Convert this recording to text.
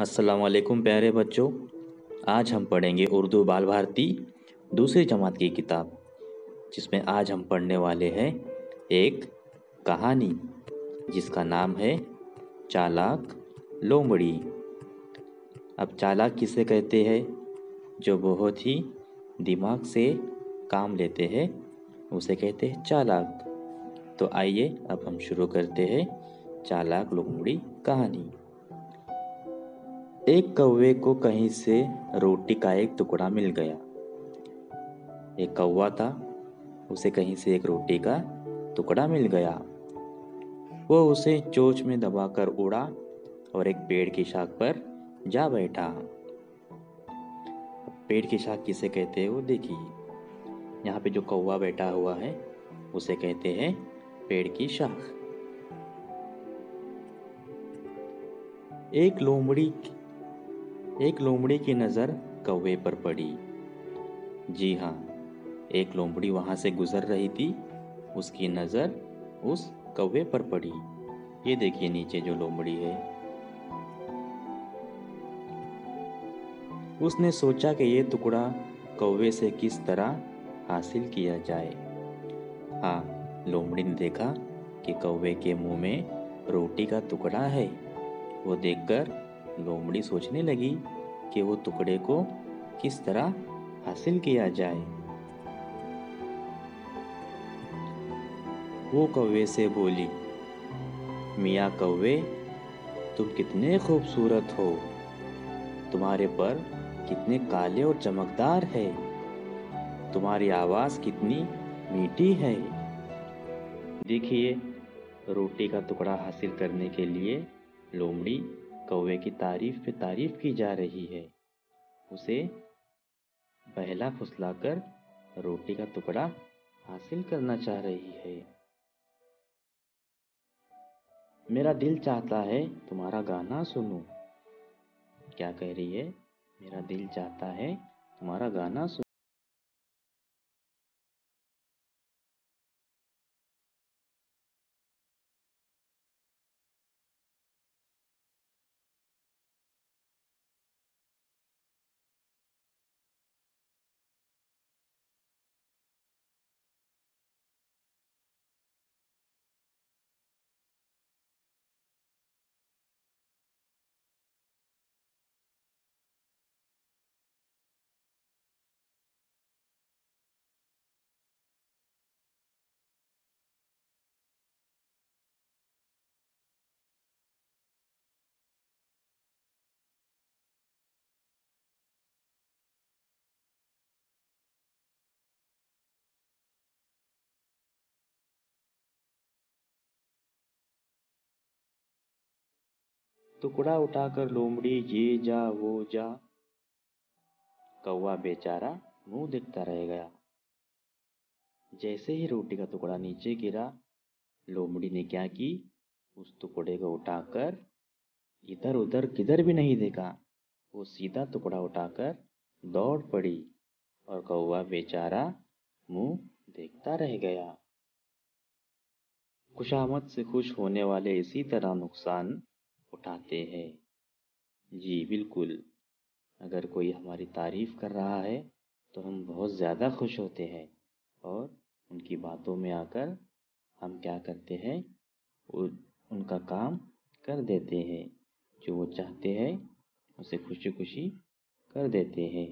अस्सलाम वालेकुम प्यारे बच्चों। आज हम पढ़ेंगे उर्दू बाल भारती दूसरी जमात की किताब, जिसमें आज हम पढ़ने वाले हैं एक कहानी जिसका नाम है चालाक लोमड़ी। अब चालाक किसे कहते हैं? जो बहुत ही दिमाग से काम लेते हैं उसे कहते हैं चालाक। तो आइए अब हम शुरू करते हैं चालाक लोमड़ी कहानी। एक कौवे को कहीं से रोटी का एक टुकड़ा मिल गया। एक कौवा था, उसे कहीं से एक रोटी का टुकड़ा मिल गया। वो उसे चोंच में दबाकर उड़ा और एक पेड़ की शाख पर जा बैठा। पेड़ की शाख किसे कहते हैं वो देखिए। यहाँ पे जो कौवा बैठा हुआ है उसे कहते हैं पेड़ की शाख। एक लोमड़ी की नज़र कौवे पर पड़ी। जी हाँ, एक लोमड़ी वहाँ से गुजर रही थी, उसकी नज़र उस कौवे पर पड़ी। ये देखिए नीचे जो लोमड़ी है। उसने सोचा कि ये टुकड़ा कौवे से किस तरह हासिल किया जाए। हाँ, लोमड़ी ने देखा कि कौवे के मुंह में रोटी का टुकड़ा है। वो देखकर लोमड़ी सोचने लगी कि वो टुकड़े को किस तरह हासिल किया जाए। वो कौवे से बोली, मियाँ कौवे, तुम कितने खूबसूरत हो, तुम्हारे पर कितने काले और चमकदार है, तुम्हारी आवाज़ कितनी मीठी है। देखिए, रोटी का टुकड़ा हासिल करने के लिए लोमड़ी कौवे की तारीफ पे तारीफ की जा रही है। उसे बहला फुसलाकर रोटी का टुकड़ा हासिल करना चाह रही है। मेरा दिल चाहता है तुम्हारा गाना सुनूं। क्या कह रही है? मेरा दिल चाहता है तुम्हारा गाना सुनूं। टुकड़ा उठाकर लोमड़ी ये जा वो जा। कौवा बेचारा मुंह देखता रह गया। जैसे ही रोटी का टुकड़ा नीचे गिरा, लोमड़ी ने क्या की, उस टुकड़े को उठाकर इधर उधर किधर भी नहीं देखा। वो सीधा टुकड़ा उठाकर दौड़ पड़ी और कौवा बेचारा मुंह देखता रह गया। खुशामद से खुश होने वाले इसी तरह नुकसान उठाते हैं। जी बिल्कुल, अगर कोई हमारी तारीफ कर रहा है तो हम बहुत ज़्यादा खुश होते हैं और उनकी बातों में आकर हम क्या करते हैं, उनका काम कर देते हैं। जो वो चाहते हैं उसे खुशी खुशी कर देते हैं।